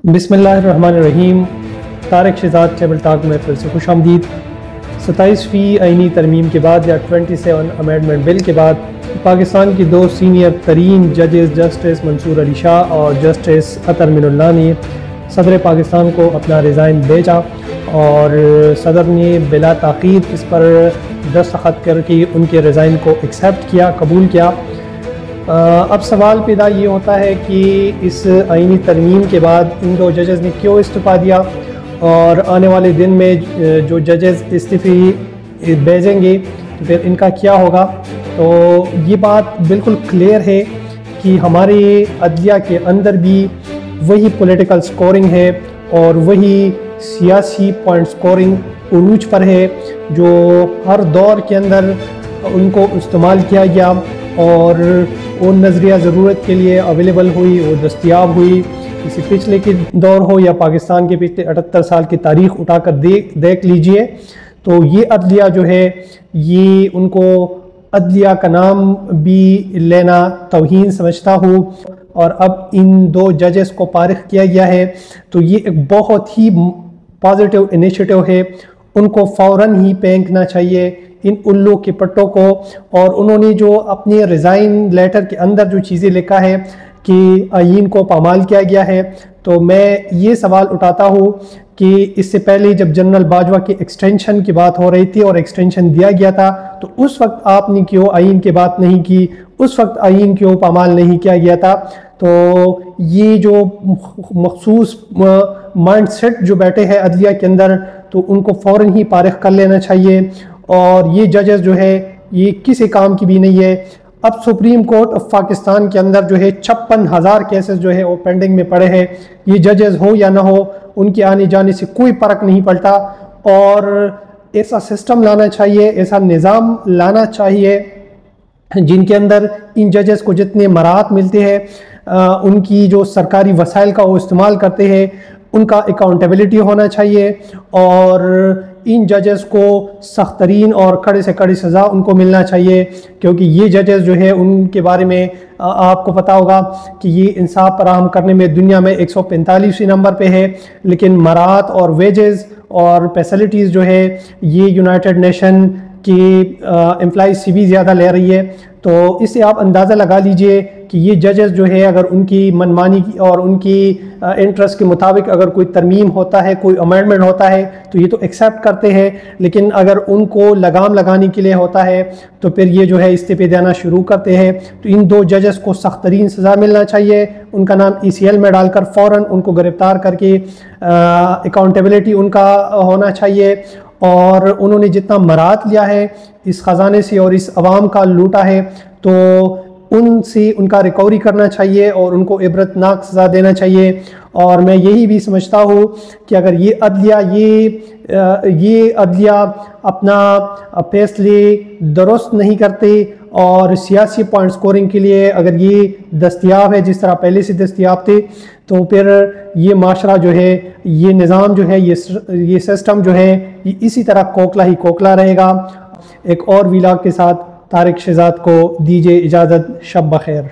बिस्मिल्लाहिर्रहमानिर्रहीम। Tariq Shahzad table talk में फिर से खुश आमदीद। 27वीं आईनी तरमीम के बाद या 27 अमेंडमेंट बिल के बाद पाकिस्तान की दो सीनियर तरीन जजेस जस्टिस मंसूर अली शाह और जस्टिस अतर मिनुल्लाह ने सदर पाकिस्तान को अपना रिज़ाइन भेजा और सदर ने बिला ताक़ीद इस पर दस्तखत करके उनके रिज़ाइन को एक्सेप्ट किया, कबूल किया। अब सवाल पैदा ये होता है कि इस आईनी तरमीम के बाद इन दो जजेस ने क्यों इस्तीफ़ा दिया और आने वाले दिन में जो जजेस इस्तीफ़े भेजेंगे तो फिर इनका क्या होगा। तो ये बात बिल्कुल क्लियर है कि हमारे अदलिया के अंदर भी वही पॉलिटिकल स्कोरिंग है और वही सियासी पॉइंट स्कोरिंग उरूज पर है जो हर दौर के अंदर उनको इस्तेमाल किया गया और वो नज़रिया ज़रूरत के लिए अवेलेबल हुई, वो दस्तयाब हुई। किसी पिछले के दौर हो या पाकिस्तान के पिछले 78 साल की तारीख़ उठाकर देख लीजिए तो ये अदलिया जो है ये उनको अदलिया का नाम भी लेना तौहीन समझता हूँ। और अब इन दो जजेस को फारिग किया गया है तो ये एक बहुत ही पॉजिटिव इनिशिएटिव है। उनको फ़ौरन ही फेंकना चाहिए इन उल्लू के पट्टों को। और उन्होंने जो अपने रिज़ाइन लेटर के अंदर जो चीज़ें लिखा है कि आईन को पामाल किया गया है, तो मैं ये सवाल उठाता हूँ कि इससे पहले जब जनरल बाजवा की एक्सटेंशन की बात हो रही थी और एक्सटेंशन दिया गया था तो उस वक्त आपने क्यों आईन की बात नहीं की, उस वक्त आईन क्यों पामाल नहीं किया गया था। तो ये जो मखसूस माइंडसेट जो बैठे हैं अदलिया के अंदर तो उनको फ़ौरन ही फारिग कर लेना चाहिए। और ये जजेस जो है ये किसी काम की भी नहीं है। अब सुप्रीम कोर्ट ऑफ पाकिस्तान के अंदर जो है 56,000 केसेस जो है वो पेंडिंग में पड़े हैं। ये जजेस हो या ना हो उनके आने जाने से कोई फ़र्क नहीं पड़ता और ऐसा सिस्टम लाना चाहिए, ऐसा निज़ाम लाना चाहिए जिनके अंदर इन जजेस को जितने मराहत मिलते हैं उनकी जो सरकारी वसाइल का वो इस्तेमाल करते हैं उनका अकाउंटेबिलिटी होना चाहिए और इन जजेस को सख्त तरीन और कड़े से कड़ी सज़ा उनको मिलना चाहिए। क्योंकि ये जजेस जो है उनके बारे में आपको पता होगा कि ये इंसाफ फराहम करने में दुनिया में 145वें नंबर पे है, लेकिन मराहत और वेजेस और फैसिलिटीज़ जो है ये यूनाइटेड नेशन की एम्प्लॉइज से भी ज़्यादा ले रही है। तो इससे आप अंदाज़ा लगा लीजिए कि ये जजेस जो है अगर उनकी मनमानी और उनकी इंटरेस्ट के मुताबिक अगर कोई तरमीम होता है, कोई अमेंडमेंट होता है तो ये तो एक्सेप्ट करते हैं, लेकिन अगर उनको लगाम लगाने के लिए होता है तो फिर ये जो है इस्तीफे देना शुरू करते हैं। तो इन दो जजेस को सख्त तरीन सज़ा मिलना चाहिए। उनका नाम ECL में डालकर फ़ौरन उनको गिरफ़्तार करके अकाउंटेबिलिटी उनका होना चाहिए। और उन्होंने जितना मरात लिया है इस ख़जाने से और इस अवाम का लूटा है तो उनसे उनका रिकवरी करना चाहिए और उनको इबरतनाक सज़ा देना चाहिए। और मैं यही भी समझता हूँ कि अगर ये अदलिया अपना फैसले दुरुस्त नहीं करते और सियासी पॉइंट स्कोरिंग के लिए अगर ये दस्तयाब है जिस तरह पहले से दस्तयाब थे तो फिर ये माशरा जो है, ये निज़ाम जो है, ये सिस्टम जो है ये इसी तरह कोकला ही कोकला रहेगा। एक और व्लॉग के साथ तारिक शहजाद को दीजिए इजाज़त। शब बखैर।